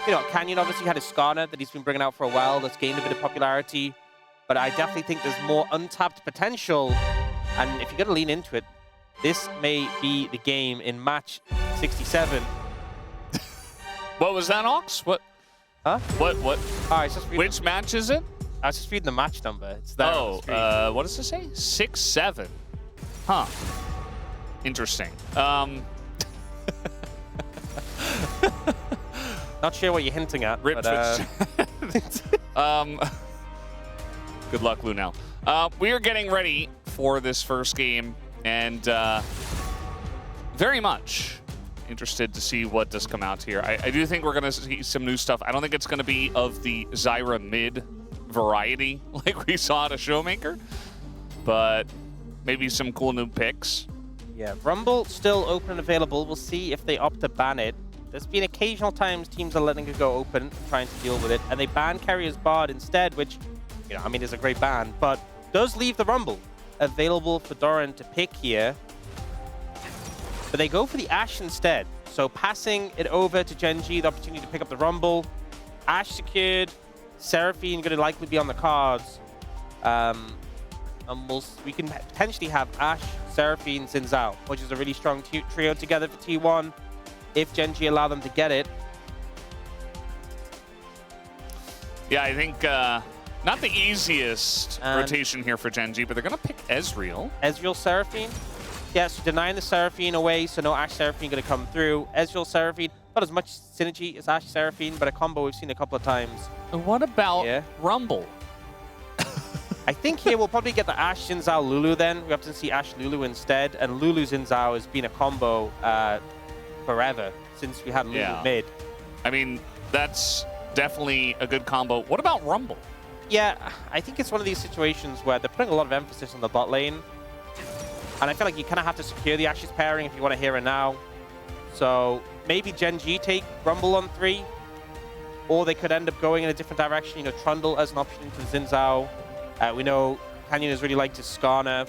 You know, Canyon obviously had his Skarner that he's been bringing out for a while. That's gained a bit of popularity. But I definitely think there's more untapped potential. And if you're going to lean into it, this may be the game in match 67. What was that, Ox? What? Huh? What? Oh, I was just reading Which match is it? I was just reading the match number. It's there. Oh, what does it say? 6-7. Huh. Interesting. Not sure what you're hinting at. Rip but, good luck, Lunel. We are getting ready for this first game, and very much interested to see what does come out here. I do think we're going to see some new stuff. I don't think it's going to be of the Zyra mid variety like we saw at a Showmaker, but maybe some cool new picks. Yeah, Rumble still open and available. We'll see if they opt to ban it. There's been occasional times teams are letting it go open, trying to deal with it, and they ban Carrier's Bard instead, which, you know, I mean, is a great ban, but does leave the Rumble available for Doran to pick here. But they go for the Ashe instead. So passing it over to Gen.G, the opportunity to pick up the Rumble. Ashe secured. Seraphine going to likely be on the cards. And we can potentially have Ashe, Seraphine, Xin Zhao, which is a really strong trio together for T1 if Gen.G allow them to get it. Yeah, I think not the easiest rotation here for Gen.G, but they're going to pick Ezreal. Ezreal, Seraphine. Yeah, so denying the Seraphine away, so no Ashe Seraphine going to come through. Ezreal, Seraphine, not as much synergy as Ashe Seraphine, but a combo we've seen a couple of times. And what about Rumble? I think here we'll probably get the Ashe, Xin Zhao, Lulu then. We have to see Ashe, Lulu instead, and Lulu, Xin Zhao has been a combo forever since we had Lulu mid. I mean, that's definitely a good combo. What about Rumble? Yeah, I think it's one of these situations where they're putting a lot of emphasis on the bot lane. And I feel like you kind of have to secure the Ashes pairing if you want to hear it now. So maybe Gen.G take Rumble on 3. Or they could end up going in a different direction. You know, Trundle as an option into Xin Zhao. We know Canyon has really liked his Skarner.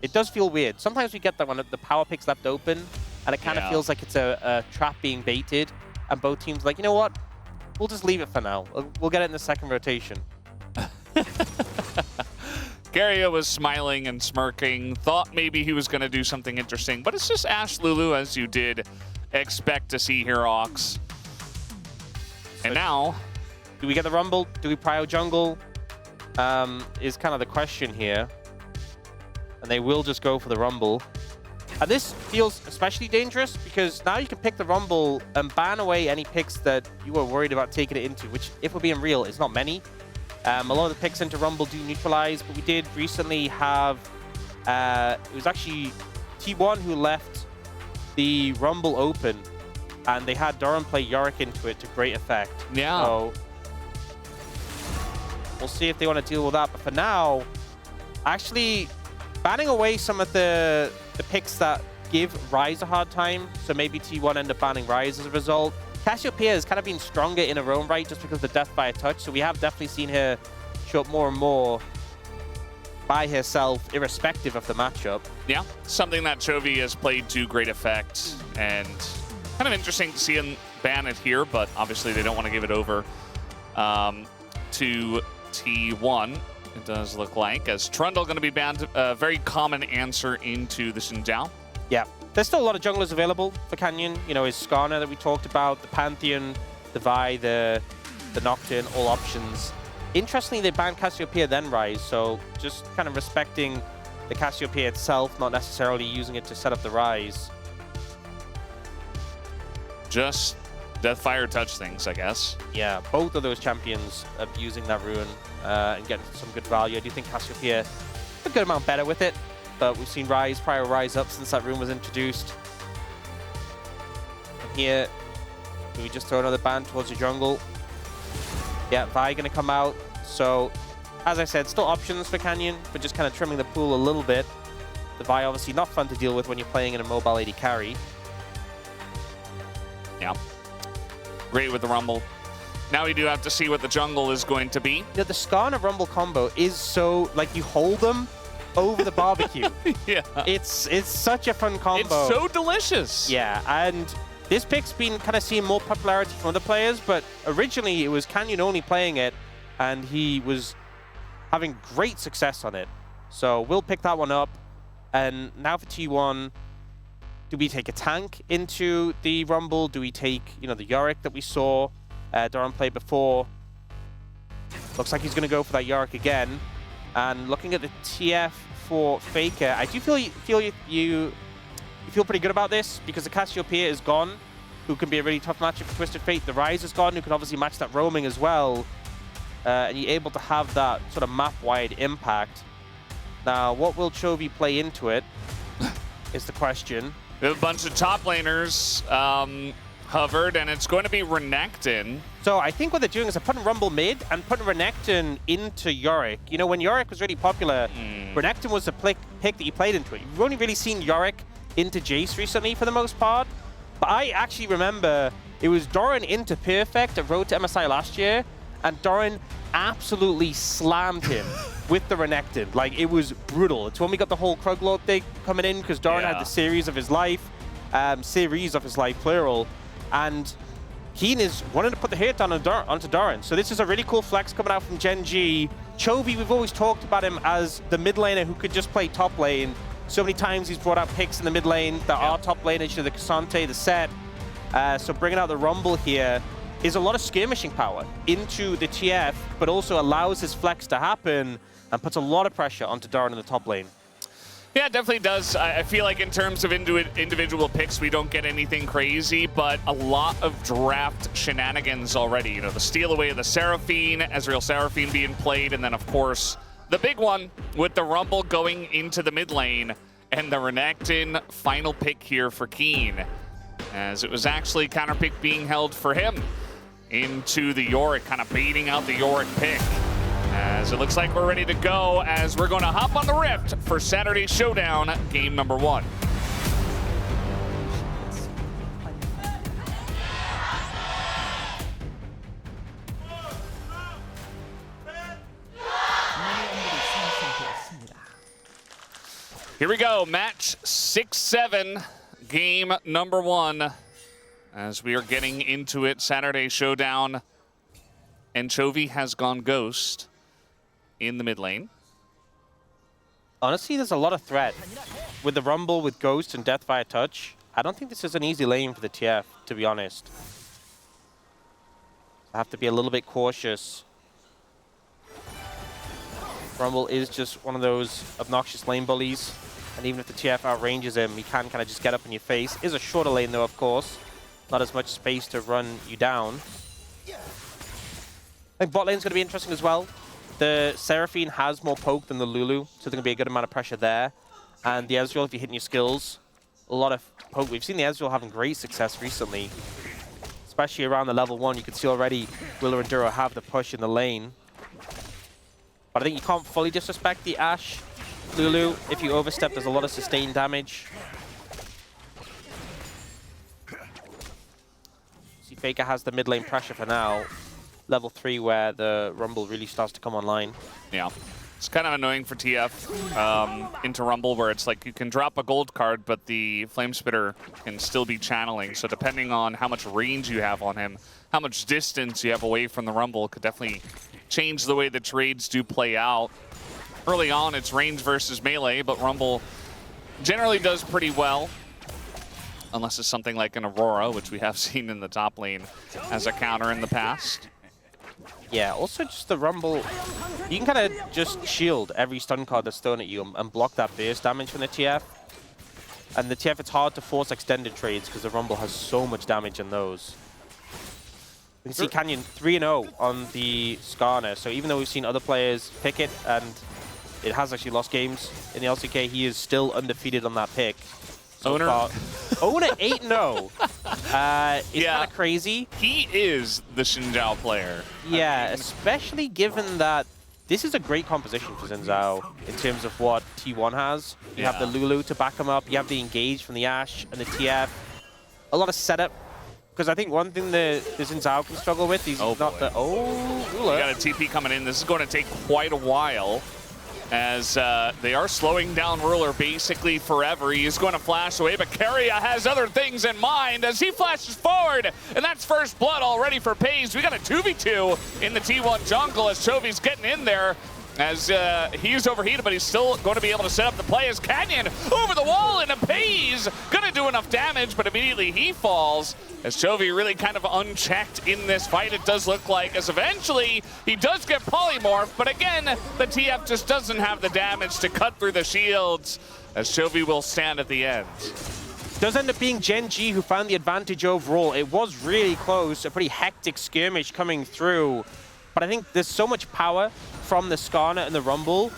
It does feel weird. Sometimes we get that when the power pick's left open. And it kind of feels like it's a trap being baited. And both teams are like, you know what? We'll just leave it for now. We'll get it in the second rotation. Garia was smiling and smirking, thought maybe he was going to do something interesting, but it's just Ashe Lulu, as you did expect to see here, Ox. And now, do we get the Rumble? Do we prio jungle? Is kind of the question here. And they will just go for the Rumble. And this feels especially dangerous because now you can pick the Rumble and ban away any picks that you were worried about taking it into, which, if we're being real, is not many. A lot of the picks into Rumble do neutralize, but we did recently have, it was actually T1 who left the Rumble open, and they had Doran play Yorick into it to great effect. Yeah. So we'll see if they want to deal with that. But for now, actually banning away some of the picks that give Ryze a hard time. So maybe T1 end up banning Ryze as a result. Cassiopeia has kind of been stronger in her own right just because of the death by a touch. So we have definitely seen her show up more and more by herself, irrespective of the matchup. Yeah, something that Chovy has played to great effect, and kind of interesting to see him ban it here, but obviously they don't want to give it over to T1. It does look like, as Trundle going to be banned, a very common answer into the Xin Zhao. Yeah, there's still a lot of junglers available for Canyon. You know, his Skarner that we talked about, the Pantheon, the Vi, the Nocturne, all options. Interestingly, they banned Cassiopeia then Ryze, so just kind of respecting the Cassiopeia itself, not necessarily using it to set up the Ryze. Just Deathfire touch things, I guess. Yeah, both of those champions abusing that rune and getting some good value. I do think Cassiopeia a good amount better with it, but we've seen Ryze prior Ryze up since that rune was introduced. And here, do we just throw another ban towards the jungle? Yeah, Vi going to come out. So, as I said, still options for Canyon, but just kind of trimming the pool a little bit. The Vi obviously not fun to deal with when you're playing in a mobile AD carry. Yeah. Great with the Rumble. Now we do have to see what the jungle is going to be. Yeah, the Skarner Rumble combo is so, like, you hold them over the barbecue. Yeah. It's such a fun combo. It's so delicious. Yeah, and This pick's been kind of seeing more popularity from other players, but originally it was Canyon only playing it, and he was having great success on it. So we'll pick that one up. And now for T1, do we take a tank into the Rumble? Do we take, you know, the Yorick that we saw Doran play before? Looks like he's going to go for that Yorick again. And looking at the TF for Faker, I do feel you feel pretty good about this because the Cassiopeia is gone, who can be a really tough matchup for Twisted Fate. The Rise is gone, who can obviously match that roaming as well. And you're able to have that sort of map-wide impact. Now, what will Chovy play into it is the question. We have a bunch of top laners hovered, and it's going to be Renekton. So I think what they're doing is they're putting Rumble mid and putting Renekton into Yorick. You know, when Yorick was really popular, Renekton was the pick that you played into it. You've only really seen Yorick into Jace recently for the most part. But I actually remember it was Doran into Perfect at Road to MSI last year, and Doran absolutely slammed him with the Renekton. Like, it was brutal. It's when we got the whole Kruglord thing coming in, because Doran had the series of his life, plural, and Keen is wanting to put the hit onto Doran. So this is a really cool flex coming out from Gen.G. Chovy, we've always talked about him as the mid laner who could just play top lane. So many times he's brought out picks in the mid lane that are top laners, you know, the Cassante, the Set. So bringing out the Rumble here is a lot of skirmishing power into the TF, but also allows his flex to happen and puts a lot of pressure onto Doran in the top lane. Yeah, it definitely does. I feel like in terms of individual picks, we don't get anything crazy, but a lot of draft shenanigans already. You know, the steal away of the Seraphine, Ezreal Seraphine being played, and then, of course, the big one with the Rumble going into the mid lane, and the Renekton final pick here for Keen, as it was actually counter pick being held for him into the Yorick, kind of baiting out the Yorick pick. As it looks like we're ready to go, as we're going to hop on the Rift for Saturday Showdown, game number 1. Here we go, match 6-7, game number 1. As we are getting into it, Saturday Showdown. And Chovy has gone Ghost in the mid lane. Honestly, there's a lot of threat. With the Rumble, with Ghost, and Death via Touch, I don't think this is an easy lane for the TF, to be honest. I have to be a little bit cautious. Rumble is just one of those obnoxious lane bullies, and even if the TF outranges him, he can kind of just get up in your face. Is a shorter lane, though, of course. Not as much space to run you down. I think bot lane's going to be interesting as well. The Seraphine has more poke than the Lulu, so there's going to be a good amount of pressure there. And the Ezreal, if you're hitting your skills, a lot of poke. We've seen the Ezreal having great success recently, especially around the level 1. You can see already Willa and Duro have the push in the lane. But I think you can't fully disrespect the Ashe Lulu. If you overstep, there's a lot of sustained damage. See, Faker has the mid lane pressure for now. Level 3 where the Rumble really starts to come online. Yeah. It's kind of annoying for TF into Rumble, where it's like you can drop a gold card, but the Flame Spitter can still be channeling. So depending on how much range you have on him, how much distance you have away from the Rumble, could definitely change the way the trades do play out. Early on, it's range versus melee, but Rumble generally does pretty well. Unless it's something like an Aurora, which we have seen in the top lane as a counter in the past. Yeah, also just the Rumble, you can kind of just shield every stun card that's thrown at you and block that burst damage from the TF. And the TF, it's hard to force extended trades because the Rumble has so much damage in those. We can see Canyon 3-0 on the Skarner, so even though we've seen other players pick it and it has actually lost games in the LCK, he is still undefeated on that pick. Owner? Owner 8-0. It's kind of crazy. He is the Xin Zhao player. Yeah, especially given that this is a great composition for Xin Zhao in terms of what T1 has. You have the Lulu to back him up. You have the Engage from the Ashe and the TF. A lot of setup. Because I think one thing the Xin Zhao can struggle with, he's not the... Oh, We got a TP coming in. This is going to take quite a while. as they are slowing down Ruler basically forever. He is going to flash away, but Keria has other things in mind as he flashes forward, and that's first blood already for Paze. We got a 2v2 in the T1 jungle as Chovy's getting in there, as he's overheated, but he's still going to be able to set up the play as Canyon over the wall, and Paze gonna do enough damage, but immediately he falls as Chovy really kind of unchecked in this fight, it does look like, as eventually he does get polymorphed, but again, the TF just doesn't have the damage to cut through the shields as Chovy will stand at the end. Does end up being Gen.G who found the advantage overall. It was really close, a pretty hectic skirmish coming through. But I think there's so much power from the Skarner and the Rumble.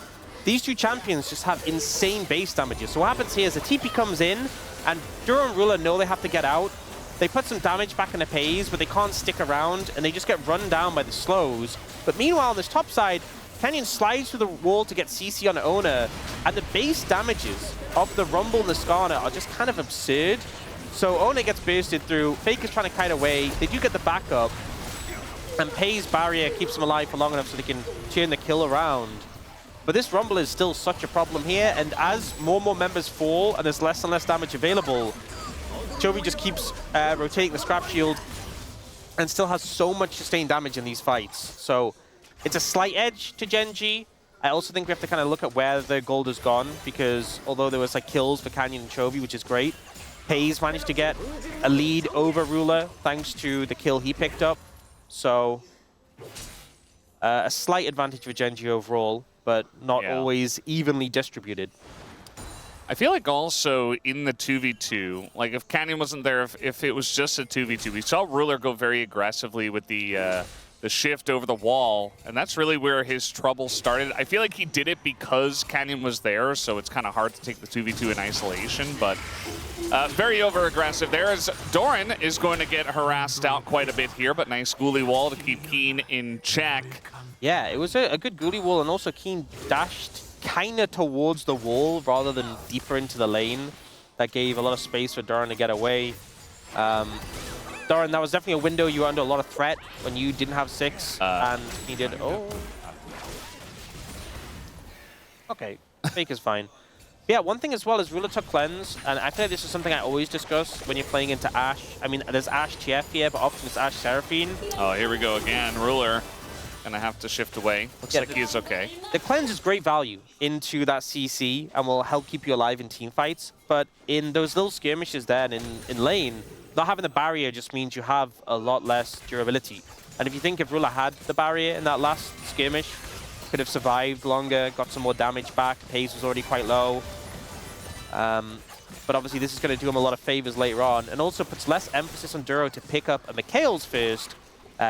These two champions just have insane base damages. So what happens here is the TP comes in, and Duro and Ruler know they have to get out. They put some damage back in the Paze, but they can't stick around, and they just get run down by the slows. But meanwhile, on this top side, Canyon slides through the wall to get CC on Owner, and the base damages of the Rumble and the Skarner are just kind of absurd. So Owner gets bursted through, Faker's trying to kite away, they do get the backup, and Paze barrier keeps them alive for long enough so they can turn the kill around. But this Rumble is still such a problem here, and as more and more members fall and there's less and less damage available, Chovy just keeps rotating the scrap shield and still has so much sustained damage in these fights. So it's a slight edge to Gen.G. I also think we have to kind of look at where the gold has gone, because although there was like kills for Canyon and Chovy, which is great, Paze managed to get a lead over Ruler thanks to the kill he picked up. So a slight advantage for Gen.G overall, but not always evenly distributed. I feel like also in the 2v2, like if Canyon wasn't there, if it was just a 2v2, we saw Ruler go very aggressively with the shift over the wall, and that's really where his trouble started. I feel like he did it because Canyon was there, so it's kind of hard to take the 2v2 in isolation, but very over-aggressive there as Doran is going to get harassed out quite a bit here, but nice ghoulie wall to keep Keen in check. Yeah, it was a good ghoulie wall, and also Keen dashed kind of towards the wall rather than deeper into the lane. That gave a lot of space for Doran to get away. Doran, that was definitely a window you were under a lot of threat when you didn't have 6, and he did. Oh. Okay, Fake is fine. Yeah, one thing as well is Ruler took cleanse, and I feel like this is something I always discuss when you're playing into Ashe. I mean, there's Ashe TF here, but often it's Ashe Seraphine. Oh, here we go again. Ruler gonna have to shift away. Looks like he is okay. The cleanse is great value into that CC and will help keep you alive in team fights, but in those little skirmishes there and in lane, not having the barrier just means you have a lot less durability. And if you think if Ruler had the barrier in that last skirmish, could have survived longer, got some more damage back. Pace was already quite low. But obviously this is going to do him a lot of favors later on, and also puts less emphasis on Duro to pick up a Mikhail's first.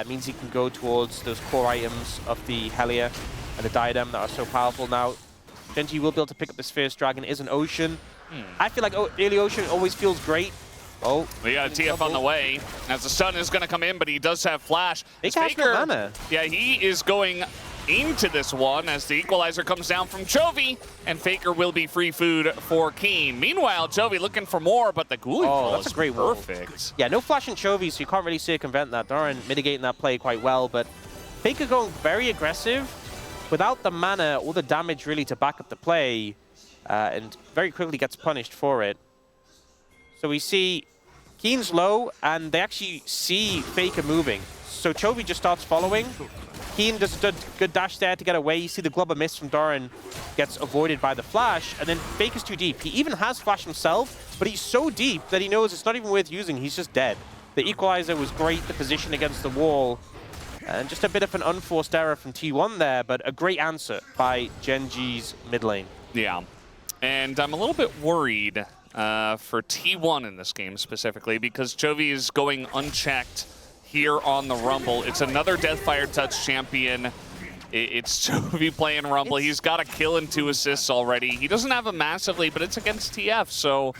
Means he can go towards those core items of the Helia and the Diadem that are so powerful now. Gen.G will be able to pick up this first dragon. It is an Ocean. I feel like early Ocean always feels great. Oh, we got a TF on the way as the stun is going to come in, but he does have flash. Faker, no yeah, he is going into this one as the equalizer comes down from Chovy, and Faker will be free food for Keen. Meanwhile, Chovy looking for more, but the ghoulie wall that's is a great perfect. Wall. Yeah, no flash in Chovy, so you can't really circumvent that. Doran mitigating that play quite well, but Faker going very aggressive without the mana or the damage really to back up the play, and very quickly gets punished for it. So we see Keen's low, and they actually see Faker moving. So Chovy just starts following. Keen does a good dash there to get away. You see the Globber miss from Doran gets avoided by the flash, and then Faker's too deep. He even has flash himself, but he's so deep that he knows it's not even worth using. He's just dead. The equalizer was great, the position against the wall, and just a bit of an unforced error from T1 there, but a great answer by Gen.G's mid lane. Yeah, and I'm a little bit worried for T1 in this game specifically, because Chovy is going unchecked here on the Rumble. It's another Deathfire Touch champion. It's Chovy playing Rumble. He's got a kill and 2 assists already. He doesn't have a massive lead, but it's against TF, so,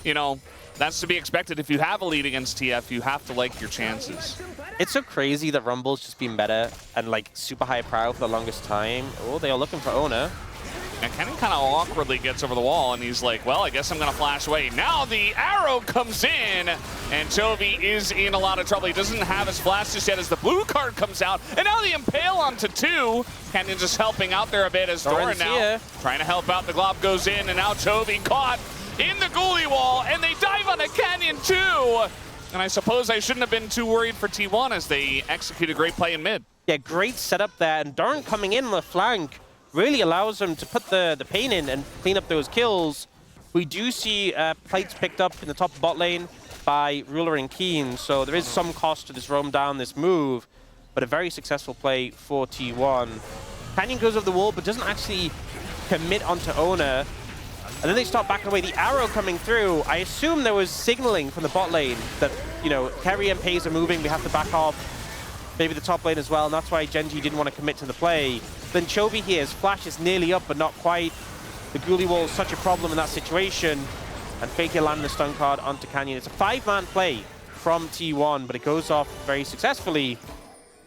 you know, that's to be expected. If you have a lead against TF, you have to like your chances. It's so crazy that Rumble's just been better and like super high prow for the longest time. Oh, they are looking for Owner. And Kenny kind of awkwardly gets over the wall, and he's like, well, I guess I'm going to flash away. Now the arrow comes in, and Chovy is in a lot of trouble. He doesn't have his flash just yet as the blue card comes out. And now the Impale onto 2. Canyon just helping out there a bit as Doran now here, trying to help out. The Glob goes in, and now Chovy caught in the goalie wall, and they dive on a Canyon too. And I suppose I shouldn't have been too worried for T1 as they execute a great play in mid. Yeah, great setup there, and Doran coming in on the flank really allows him to put the pain in and clean up those kills. We do see plates picked up in the top bot lane by Ruler and Keen, so there is some cost to this roam down, this move, but a very successful play for T1. Canyon goes over the wall, but doesn't actually commit onto Owner. And then they start backing away. The arrow coming through, I assume there was signaling from the bot lane that, you know, Kerry and Pays are moving, we have to back off. Maybe the top lane as well, and that's why Gen.G didn't want to commit to the play. Then Chovy here, his flash is nearly up, but not quite. The Ghoulie wall is such a problem in that situation. And Faker landing the stun card onto Canyon. It's a 5-man play from T1, but it goes off very successfully.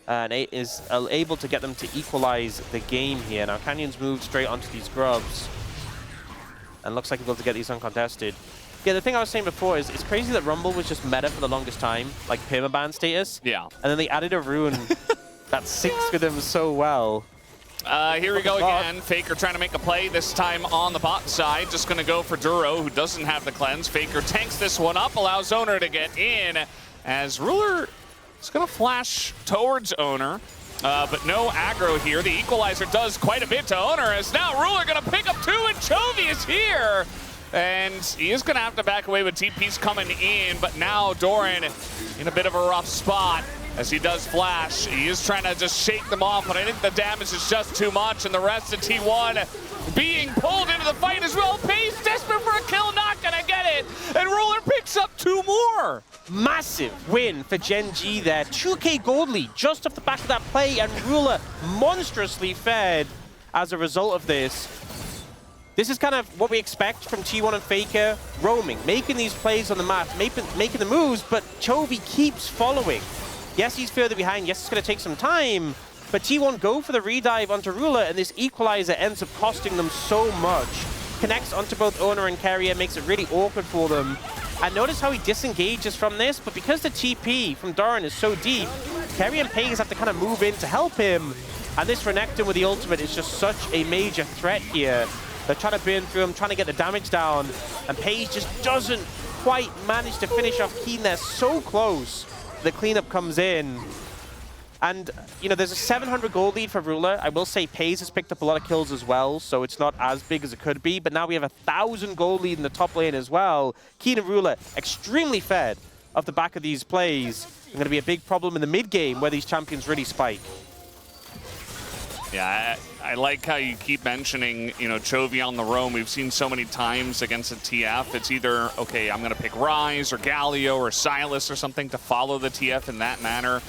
And it is able to get them to equalize the game here. Now Canyon's moved straight onto these grubs. And looks like he's able to get these uncontested. Yeah, the thing I was saying before is it's crazy that Rumble was just meta for the longest time, like permaban status. Yeah. And then they added a rune that syncs with him so well. Here we go again. Faker trying to make a play, this time on the bot side. Just going to go for Duro, who doesn't have the cleanse. Faker tanks this one up, allows Owner to get in. As Ruler is going to flash towards Owner. But no aggro here. The equalizer does quite a bit to Owner, as now Ruler going to pick up 2, and Chovy is here. And he is going to have to back away with TP's coming in, but now Doran in a bit of a rough spot as he does flash. He is trying to just shake them off, but I think the damage is just too much, and the rest of T1 being pulled into the fight as well. Pace desperate for a kill, not going to get it, and Ruler picks up 2 more. Massive win for Gen.G there. 2k gold lead just off the back of that play, and Ruler monstrously fed as a result of this. This is kind of what we expect from T1 and Faker, roaming, making these plays on the map, making the moves, but Chovy keeps following. Yes, he's further behind. Yes, it's going to take some time, but T1 go for the redive onto Ruler, and this equalizer ends up costing them so much. Connects onto both Owner and Carrier, makes it really awkward for them. And notice how he disengages from this, but because the TP from Doran is so deep, Carrier and Pays have to kind of move in to help him. And this Renekton with the ultimate is just such a major threat here. They're trying to burn through him, trying to get the damage down, and Paige just doesn't quite manage to finish off Keen there. So close. The cleanup comes in. And, you know, there's a 700 gold lead for Ruler. I will say Paige has picked up a lot of kills as well, so it's not as big as it could be. But now we have a 1,000 gold lead in the top lane as well. Keen and Ruler extremely fed off the back of these plays. It's going to be a big problem in the mid game where these champions really spike. Yeah, I like how you keep mentioning, you know, Chovy on the roam. We've seen so many times against a TF. It's either, okay, I'm going to pick Rise or Galio or Silas or something to follow the TF in that manner.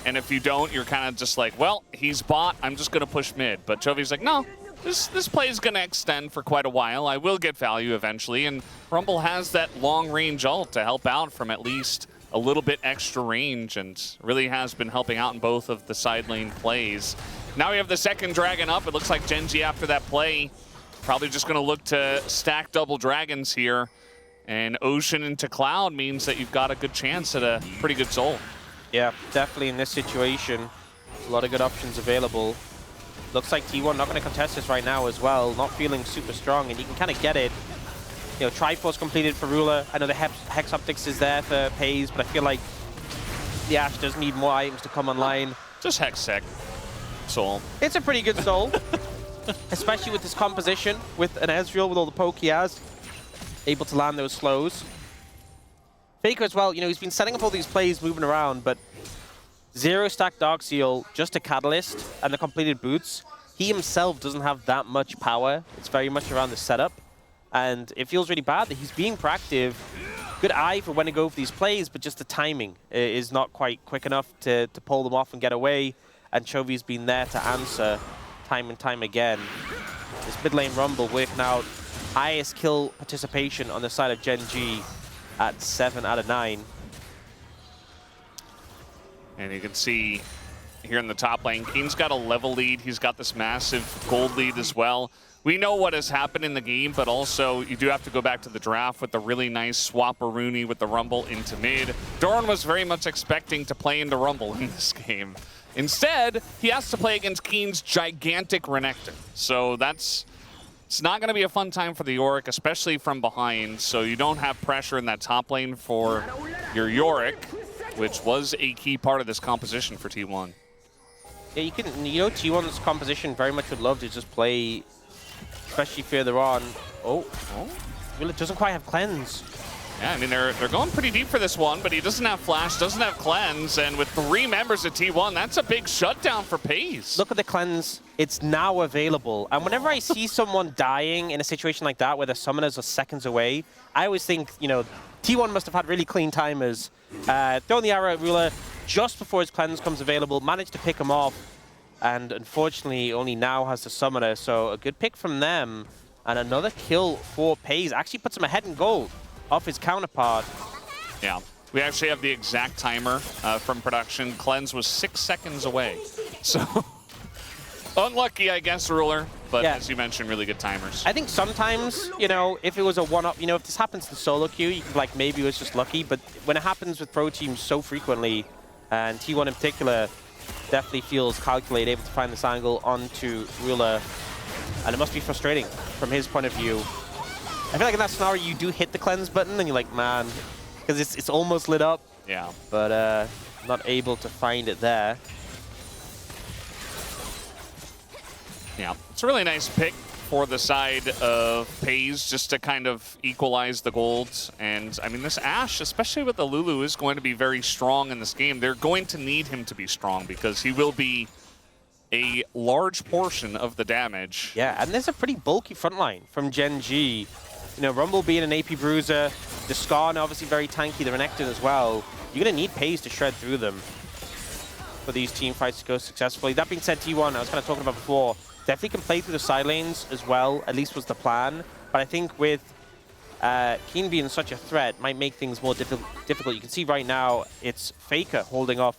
And if you don't, you're kind of just like, well, he's bot, I'm just going to push mid. But Chovy's like, no, this play is going to extend for quite a while. I will get value eventually. And Rumble has that long-range ult to help out from at least a little bit extra range, and really has been helping out in both of the side lane plays. Now we have the second dragon up. It looks like Gen.G after that play probably just going to look to stack double dragons here. And Ocean into Cloud means that you've got a good chance at a pretty good soul. Yeah, definitely in this situation, a lot of good options available. Looks like T1 not going to contest this right now as well, not feeling super strong, and you can kind of get it. You know, Triforce completed for Ruler. I know the Hex Optics is there for Pays, but I feel like the Ashe does need more items to come online. Just Hex Sec. Soul. It's a pretty good soul, especially with this composition, with an Ezreal with all the poke he has, able to land those slows. Faker as well, you know, he's been setting up all these plays moving around, but 0 stack Dark Seal, just a Catalyst, and the completed boots. He himself doesn't have that much power. It's very much around the setup, and it feels really bad that he's being proactive. Good eye for when to go for these plays, but just the timing is not quite quick enough to pull them off and get away. And Chovy's been there to answer time and time again. This mid lane Rumble working out highest kill participation on the side of Gen.G at 7 out of 9. And you can see here in the top lane, Keen's got a level lead. He's got this massive gold lead as well. we know what has happened in the game, but also you do have to go back to the draft with the really nice swap-a-rooney with the Rumble into mid. Doran was very much expecting to play into Rumble in this game. Instead, he has to play against Keen's gigantic Renekton. So it's not going to be a fun time for the Yorick, especially from behind. So you don't have pressure in that top lane for your Yorick, which was a key part of this composition for T1. Yeah, T1's composition very much would love to just play, especially further on. Oh, well, it doesn't quite have cleanse. Yeah, I mean, they're going pretty deep for this one, but he doesn't have flash, doesn't have cleanse, and with 3 members of T1, that's a big shutdown for Pace. Look at the cleanse. It's now available. And whenever I see someone dying in a situation like that where the summoners are seconds away, I always think, T1 must have had really clean timers. Throwing the arrow at Ruler just before his cleanse comes available, managed to pick him off, and unfortunately only now has the summoner. So a good pick from them, and another kill for Pace. Actually puts him ahead in gold off his counterpart. Yeah, we actually have the exact timer from production. Cleanse was 6 seconds away. So unlucky, I guess, Ruler. But yeah, as you mentioned, really good timers. I think sometimes, if it was a one-up, if this happens to solo queue, you can maybe it was just lucky. But when it happens with pro teams so frequently, and T1 in particular definitely feels calculated, able to find this angle onto Ruler. And it must be frustrating from his point of view. I feel like in that scenario, you do hit the cleanse button, and you're like, man, because it's almost lit up. Yeah. But not able to find it there. Yeah, it's a really nice pick for the side of Pace just to kind of equalize the golds. And I mean, this Ashe, especially with the Lulu, is going to be very strong in this game. They're going to need him to be strong because he will be a large portion of the damage. Yeah, and there's a pretty bulky front line from Gen.G. Rumble being an AP bruiser, the Skarn obviously very tanky, the Renekton as well. You're going to need Pace to shred through them for these team fights to go successfully. That being said, T1, I was kind of talking about before, definitely can play through the side lanes as well, at least was the plan. But I think with Keen being such a threat, might make things more difficult. You can see right now, it's Faker holding off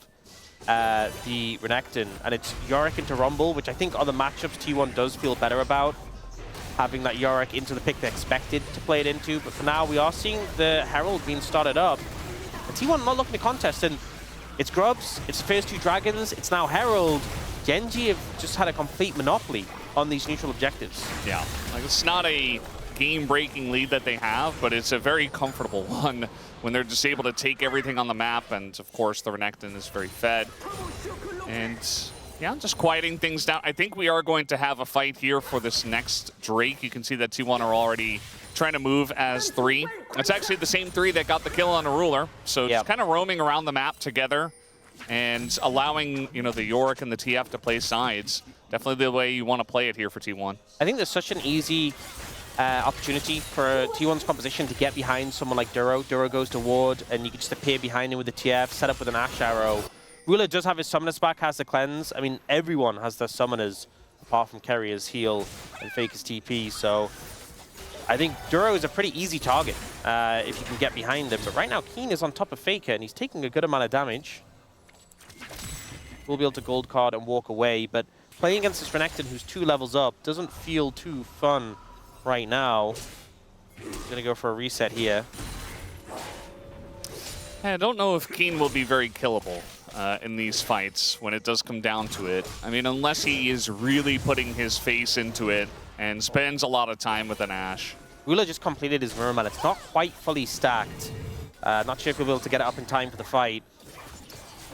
the Renekton, and it's Yorick into Rumble, which I think are the matchups T1 does feel better about. Having that Yorick into the pick they expected to play it into, but for now we are seeing the Herald being started up. And T1 not looking to contest, and it's Grubs, it's the first 2 Dragons, it's now Herald. Gen.G have just had a complete monopoly on these neutral objectives. Yeah, it's not a game-breaking lead that they have, but it's a very comfortable one when they're just able to take everything on the map, and of course the Renekton is very fed. And yeah, just quieting things down. I think we are going to have a fight here for this next Drake. You can see that T1 are already trying to move as 3. It's actually the same 3 that got the kill on a Ruler. So just kind of roaming around the map together and allowing, the Yorick and the TF to play sides. Definitely the way you want to play it here for T1. I think there's such an easy opportunity for T1's composition to get behind someone like Duro. Duro goes to ward, and you can just appear behind him with the TF, set up with an Ashe arrow. Ruler does have his summoners back, has the cleanse. I mean, everyone has their summoners, apart from Kerrier's heal and Faker's TP. So I think Duro is a pretty easy target if you can get behind him. But right now, Keen is on top of Faker, and he's taking a good amount of damage. We'll be able to gold card and walk away, but playing against this Renekton, who's 2 levels up, doesn't feel too fun right now. He's going to go for a reset here. I don't know if Keen will be very killable in these fights when it does come down to it. I mean, unless he is really putting his face into it and spends a lot of time with an Ashe. Ruler just completed his Murmel. It's not quite fully stacked. Not sure if he'll be able to get it up in time for the fight.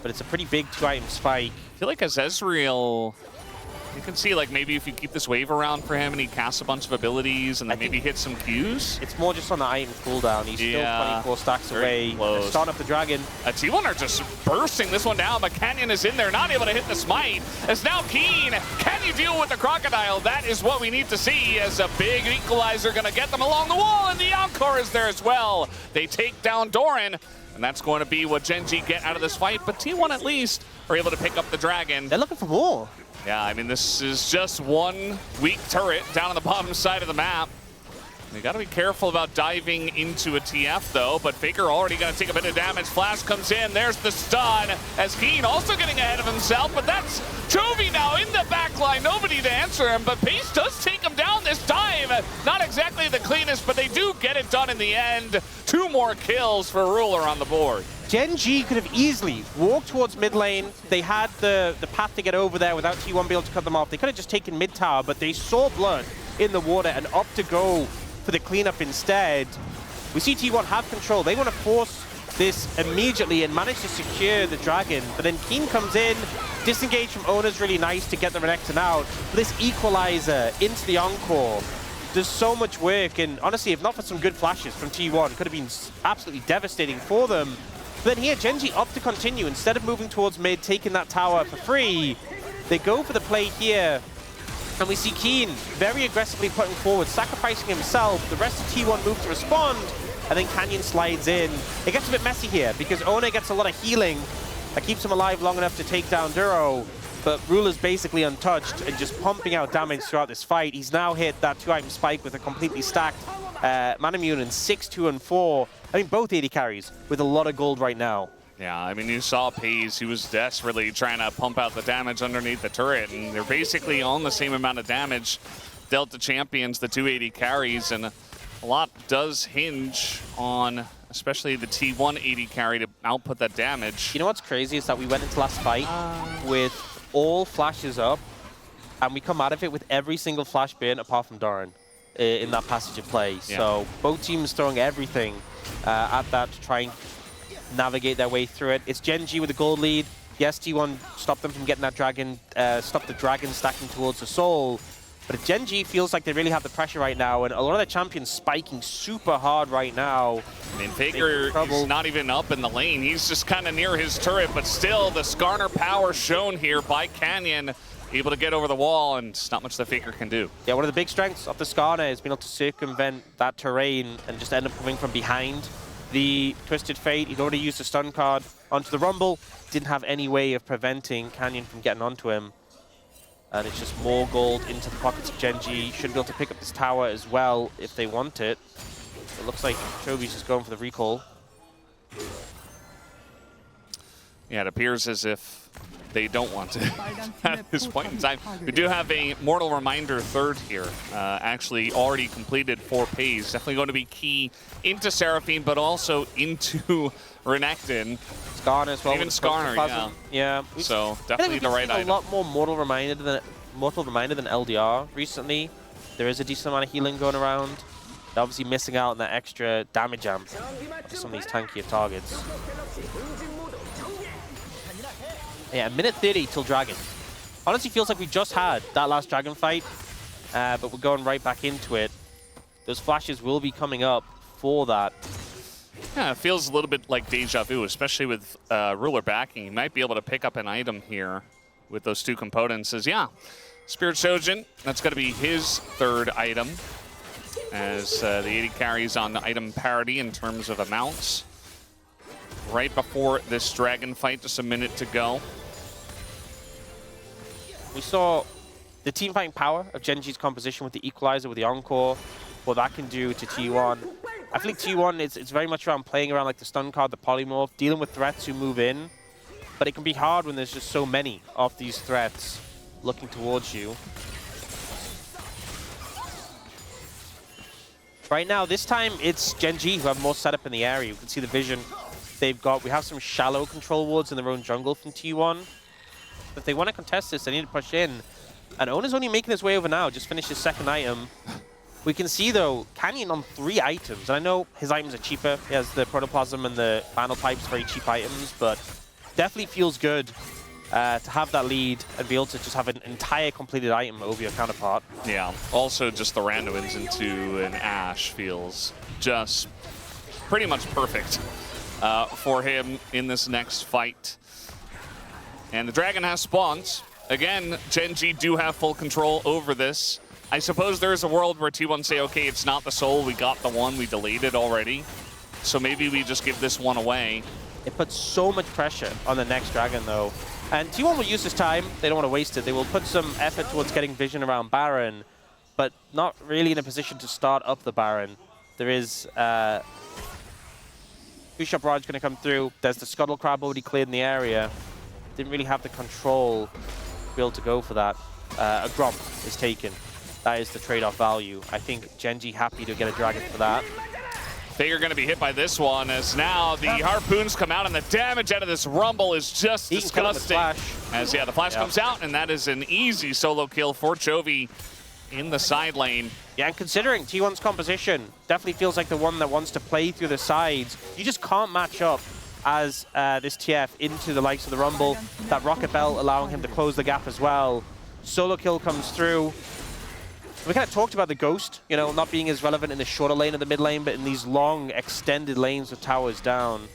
But it's a pretty big 2-item spike. I feel like as Ezreal, you can see maybe if you keep this wave around for him and he casts a bunch of abilities and then maybe hit some Qs. It's more just on the item cooldown. He's still 24 stacks away. Starting up the dragon. T1 are just bursting this one down, but Canyon is in there, not able to hit the smite. It's now Keen. Can you deal with the crocodile? That is what we need to see as a big equalizer going to get them along the wall, and the Encore is there as well. They take down Doran. And that's going to be what Gen.G get out of this fight. But T1 at least are able to pick up the dragon. They're looking for more. Yeah, I mean, this is just one weak turret down on the bottom side of the map. You got to be careful about diving into a TF, though. But Faker already going to take a bit of damage. Flash comes in. There's the stun. As Keen also getting ahead of himself. But that's Chovy now in the back line. Nobody to answer him. But Pace does take him down. This Not exactly the cleanest, but they do get it done in the end. 2 more kills for Ruler on the board. Gen.G could have easily walked towards mid lane. They had the path to get over there without T1 being able to cut them off. They could have just taken mid tower, but they saw blood in the water and opt to go for the cleanup instead. We see T1 have control. They want to force this immediately and manage to secure the dragon. But then Keen comes in, disengage from Ona's really nice to get the Renekton out. This equalizer into the Encore does so much work, and honestly, if not for some good flashes from T1, could have been absolutely devastating for them. But then here, Gen.G opt to continue. Instead of moving towards mid, taking that tower for free, they go for the play here. And we see Keen very aggressively putting forward, sacrificing himself. The rest of T1 move to respond, and then Canyon slides in. It gets a bit messy here because Ona gets a lot of healing that keeps him alive long enough to take down Duro, but Ruler's basically untouched and just pumping out damage throughout this fight. He's now hit that 2-item spike with a completely stacked Manamune in 6, 2, and 4. I mean, both AD carries with a lot of gold right now. Yeah, I mean, you saw Pays. He was desperately trying to pump out the damage underneath the turret, and they're basically on the same amount of damage dealt to champions, the 280 carries, and a lot does hinge on especially the T1 80 carry to output that damage. You know what's crazy is that we went into last fight with all flashes up, and we come out of it with every single flash burn apart from Doran in that passage of play. Yeah. So both teams throwing everything at that to try and navigate their way through it. It's Gen.G with a gold lead. Yes, T1 stopped them from getting that dragon, stopped the dragon stacking towards the soul. But Gen.G feels like they really have the pressure right now, and a lot of their champions spiking super hard right now. I mean, Faker is not even up in the lane. He's just kind of near his turret, but still the Skarner power shown here by Canyon, able to get over the wall, and it's not much that Faker can do. Yeah, one of the big strengths of the Skarner is being able to circumvent that terrain and just end up coming from behind the Twisted Fate. He'd already used the stun card onto the Rumble, didn't have any way of preventing Canyon from getting onto him. And it's just more gold into the pockets of Gen.G. Should be able to pick up this tower as well if they want it. It looks like Chobi's just going for the recall. Yeah, it appears as if they don't want it at this point in time. We do have a Mortal Reminder third here. Actually already completed for Pays. Definitely going to be key into Seraphine, but also into Renekton. Skarner as well. Even Skarner, yeah. Yeah. So definitely the right item. A lot more Mortal Reminder than LDR recently. There is a decent amount of healing going around. They're obviously missing out on that extra damage amp for some of these tankier targets. Yeah, minute 30 till Dragon. Honestly, feels like we just had that last Dragon fight, but we're going right back into it. Those flashes will be coming up for that. Yeah, it feels a little bit like deja vu, especially with Ruler backing. He might be able to pick up an item here with those two components. As yeah, Spirit Shojin, that's going to be his third item, as the 80 carries on the item parity in terms of amounts. Right before this Dragon fight, just a minute to go. We saw the team fighting power of Gen.G's composition with the Equalizer, with the Encore, what that can do to T1. I feel like T1, it's very much around playing around like the stun card, the polymorph, dealing with threats who move in. But it can be hard when there's just so many of these threats looking towards you. Right now, this time, it's Gen.G who have more setup in the area. You can see the vision they've got. We have some shallow control wards in their own jungle from T1. If they want to contest this, they need to push in. And Ona's only making his way over now, just finished his second item. We can see, though, Canyon on 3 items. And I know his items are cheaper. He has the Protoplasm and the Final Pipes, very cheap items, but definitely feels good to have that lead and be able to just have an entire completed item over your counterpart. Yeah, also just the randoms into an Ashe feels just pretty much perfect for him in this next fight. And the Dragon has spawns. Again, Gen.G do have full control over this. I suppose there is a world where T1 say, okay, it's not the soul, we got the one, we delayed it already. So maybe we just give this one away. It puts so much pressure on the next Dragon, though. And T1 will use this time. They don't want to waste it. They will put some effort towards getting vision around Baron, but not really in a position to start up the Baron. There is Bishop Raj going to come through. There's the Scuttle Crab already cleared in the area. Didn't really have the control to be able to go for that. A Gromp is taken. that is the trade-off value. I think Gen.G happy to get a dragon for that. Faker going to be hit by this one, as now the harpoons come out, and the damage out of this Rumble is just disgusting. As the flash comes out, and that is an easy solo kill for Chovy in the side lane. Yeah, and considering T1's composition, definitely feels like the one that wants to play through the sides. You just can't match up as this TF into the likes of the Rumble. That Rocket Belt allowing him to close the gap as well. Solo kill comes through. We kind of talked about the Ghost, you know, not being as relevant in the shorter lane of the mid lane, but in these long, extended lanes with towers down,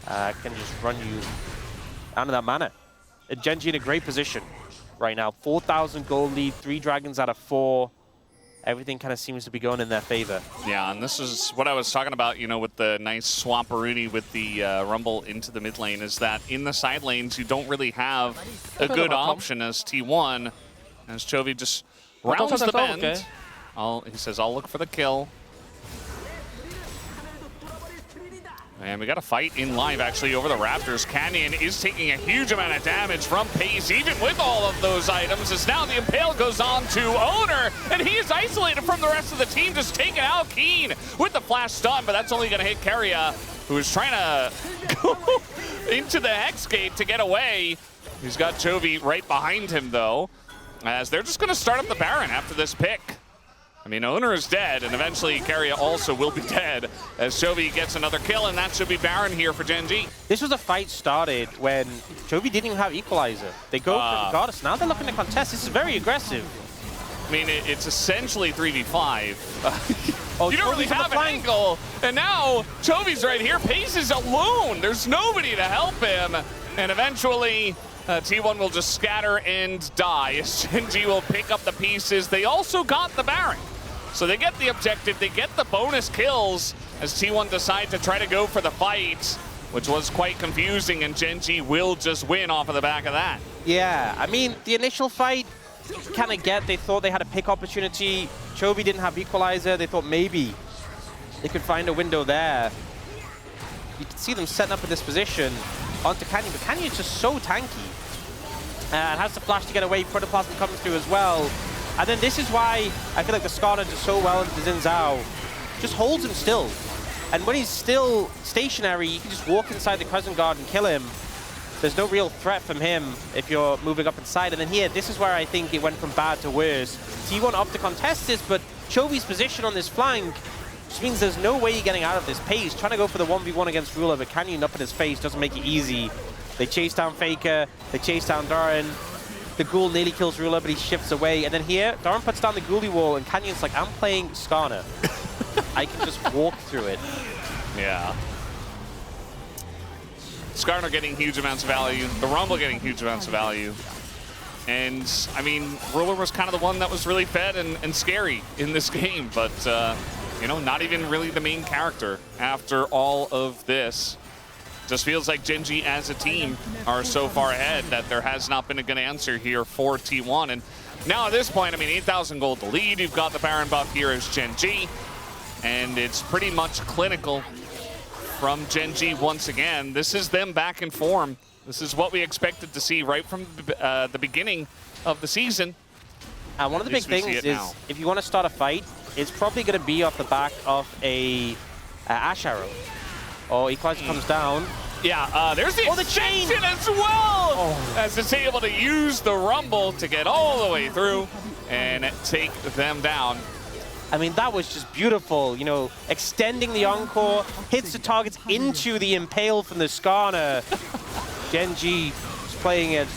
can just run you out of that mana. Gen.G in a great position right now. 4,000 gold lead, 3 dragons out of 4. Everything kind of seems to be going in their favor. Yeah, and this is what I was talking about, you know, with the nice Swamperoonie with the Rumble into the mid lane, is that in the side lanes, you don't really have a good option as T1, as Chovy just rounds the bend. He says, I'll look for the kill. And we got a fight in live, actually, over the Raptors. Canyon is taking a huge amount of damage from Pace, even with all of those items, as now the Impale goes on to Owner, and he is isolated from the rest of the team, just taking out Keen with the flash stun, but that's only going to hit Keria, who is trying to go into the Hex Gate to get away. He's got Chovy right behind him, though, as they're just going to start up the Baron after this pick. I mean, Owner is dead, and eventually Keria also will be dead as Chovy gets another kill, and that should be Baron here for Gen.G. This was a fight started when Chovy didn't even have Equalizer. They go for Goddess. Now they're looking to contest. This is very aggressive. I mean, it's essentially 3v5. You don't really have an angle, and now Chovy's right here. Pace is alone. There's nobody to help him, and eventually T1 will just scatter and die as Gen.G will pick up the pieces. They also got the Baron. So they get the objective, they get the bonus kills as T1 decide to try to go for the fight, which was quite confusing, and Gen.G will just win off of the back of that. Yeah, I mean, the initial fight, you kind of get, they thought they had a pick opportunity. Chovy didn't have Equalizer. They thought maybe they could find a window there. You can see them setting up in this position onto Canyon, but Canyon is just so tanky. And has the flash to get away. Protoplasm comes through as well. And then this is why I feel like the Skarner does so well into Xin Zhao. Just holds him still. And when he's still stationary, you can just walk inside the Cousin Guard and kill him. There's no real threat from him if you're moving up inside. And then here, this is where I think it went from bad to worse. T1 up to contest this, but Chovy's position on this flank just means there's no way you're getting out of this pace. Trying to go for the 1v1 against Ruler, but Canyon up in his face doesn't make it easy. They chase down Faker, they chase down Doran. The Ghoul nearly kills Ruler, but he shifts away. And then here, Doran puts down the Ghoulie wall, and Canyon's like, I'm playing Skarner. I can just walk through it. Yeah. Skarner getting huge amounts of value, the Rumble getting huge amounts of value. And, I mean, Ruler was kind of the one that was really fed and scary in this game, but, you know, not even really the main character after all of this. Just feels like Gen.G as a team are so far ahead that there has not been a good answer here for T1. And now at this point, I mean, 8,000 gold to lead. You've got the Baron buff here as Gen.G. And it's pretty much clinical from Gen.G once again. This is them back in form. This is what we expected to see right from the beginning of the season. And one of the big things is, if you want to start a fight, it's probably going to be off the back of a Ash Arrow. Oh, Equalizer comes down. Yeah, there's the extension as well! As it's able to use the Rumble to get all the way through and take them down. I mean, that was just beautiful. You know, extending the Encore, hits the targets into the Impale from the Skarner. Gen.G is playing it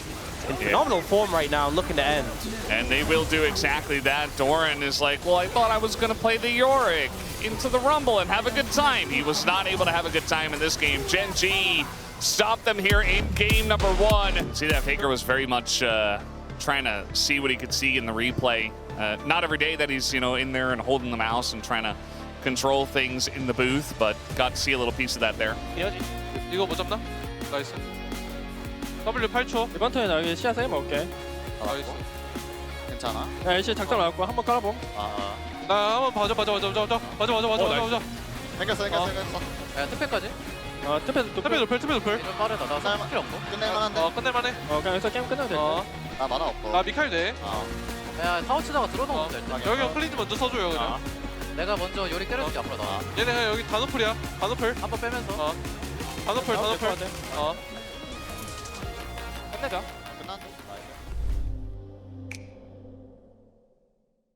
in phenomenal form right now, looking to end. And they will do exactly that. Doran is like, well, I thought I was going to play the Yorick into the Rumble and have a good time. He was not able to have a good time in this game. Gen.G stopped them here in game number 1. See, that Faker was very much trying to see what he could see in the replay. Not every day that he's, you know, in there and holding the mouse and trying to control things in the booth, but got to see a little piece of that there. 이거 못 잡나? 나이스. W 8초. 이번 턴에 나 여기 시야 세게 먹을게. 나이스. 괜찮아? 야, LCK 작전 나왔고 한번 깔아봄. 나 한번 봐줘. 생겼어. 야, 특패까지? 특패 트페 노플. 빠르다. 나 끝낼만- 필요 없고. 끝낼만한데? 끝낼만해. 그냥 여기서 게임 끝나면 돼. 나 만화 없고. 나 미칼 돼. 야 타워치다가 들어놓으면 될 듯. 여기 클리즈 먼저 써줘요 그냥. 내가 먼저 요리 때려줄게 앞으로 나. 얘네 그냥 여기 단오플이야. 단오플. 한번 빼면서. 단오플 단오플. 끝내자.